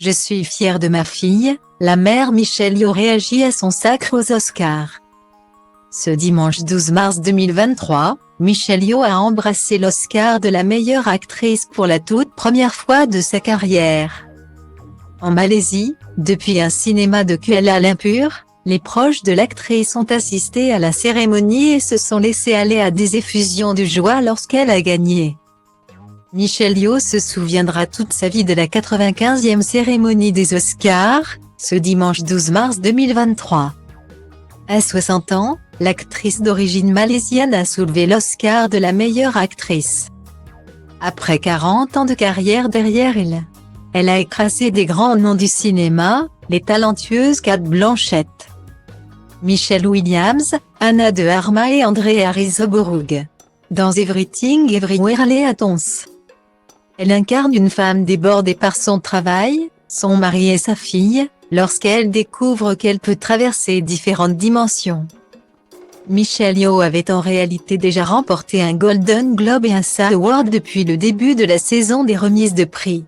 Je suis fière de ma fille, la mère Michelle Yeoh réagit à son sacre aux Oscars. Ce dimanche 12 mars 2023, Michelle Yeoh a embrassé l'Oscar de la meilleure actrice pour la toute première fois de sa carrière. En Malaisie, depuis un cinéma de Kuala Lumpur, les proches de l'actrice ont assisté à la cérémonie et se sont laissés aller à des effusions de joie lorsqu'elle a gagné. Michelle Yeoh se souviendra toute sa vie de la 95e cérémonie des Oscars, ce dimanche 12 mars 2023. À 60 ans, l'actrice d'origine malaisienne a soulevé l'Oscar de la meilleure actrice. Après 40 ans de carrière derrière elle a écrasé des grands noms du cinéma, les talentueuses Cate Blanchett, Michelle Williams, Anna de Armas et Andrea Riseborough. Dans Everything Everywhere All at Once, elle incarne une femme débordée par son travail, son mari et sa fille, lorsqu'elle découvre qu'elle peut traverser différentes dimensions. Michelle Yeoh avait en réalité déjà remporté un Golden Globe et un SAG Award depuis le début de la saison des remises de prix.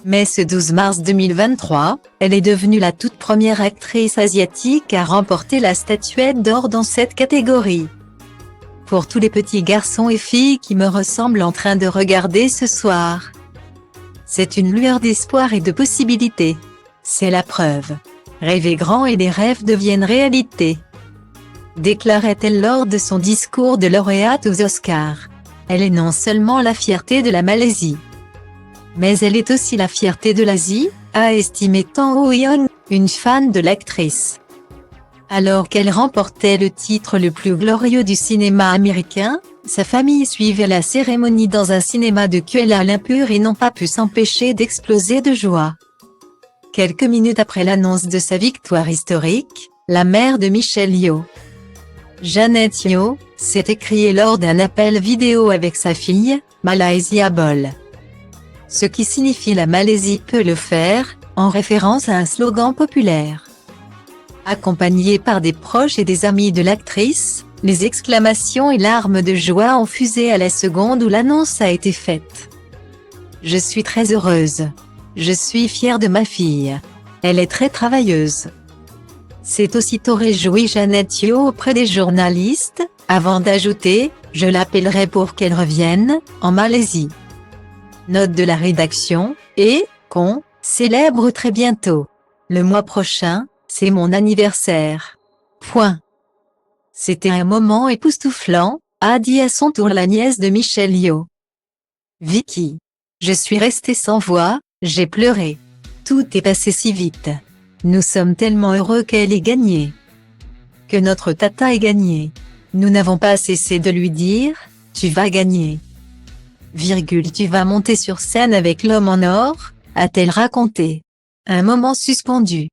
Mais ce 12 mars 2023, elle est devenue la toute première actrice asiatique à remporter la statuette d'or dans cette catégorie. Pour tous les petits garçons et filles qui me ressemblent en train de regarder ce soir, c'est une lueur d'espoir et de possibilités. C'est la preuve. Rêvez grand et les rêves deviennent réalité, déclarait-elle lors de son discours de lauréate aux Oscars. Elle est non seulement la fierté de la Malaisie, mais elle est aussi la fierté de l'Asie, a estimé Tang Ho-yeon, une fan de l'actrice. Alors qu'elle remportait le titre le plus glorieux du cinéma américain, sa famille suivait la cérémonie dans un cinéma de Kuala Lumpur et n'ont pas pu s'empêcher d'exploser de joie. Quelques minutes après l'annonce de sa victoire historique, la mère de Michelle Yeoh, Janet Yeoh, s'est écriée lors d'un appel vidéo avec sa fille, Malaysia Bol. Ce qui signifie la Malaisie peut le faire, en référence à un slogan populaire. Accompagnée par des proches et des amis de l'actrice, les exclamations et larmes de joie ont fusé à la seconde où l'annonce a été faite. Je suis très heureuse. Je suis fière de ma fille. Elle est très travailleuse. C'est aussitôt réjoui Janet Yeoh auprès des journalistes, avant d'ajouter « Je l'appellerai pour qu'elle revienne » en Malaisie. Note de la rédaction, et qu'on célèbre très bientôt. Le mois prochain, c'est mon anniversaire. Point. C'était un moment époustouflant, a dit à son tour la nièce de Michelle Yeoh. Vicky. Je suis restée sans voix, j'ai pleuré. Tout est passé si vite. Nous sommes tellement heureux qu'elle ait gagné. Que notre tata ait gagné. Nous n'avons pas cessé de lui dire, tu vas gagner. Tu vas monter sur scène avec l'homme en or, a-t-elle raconté. Un moment suspendu.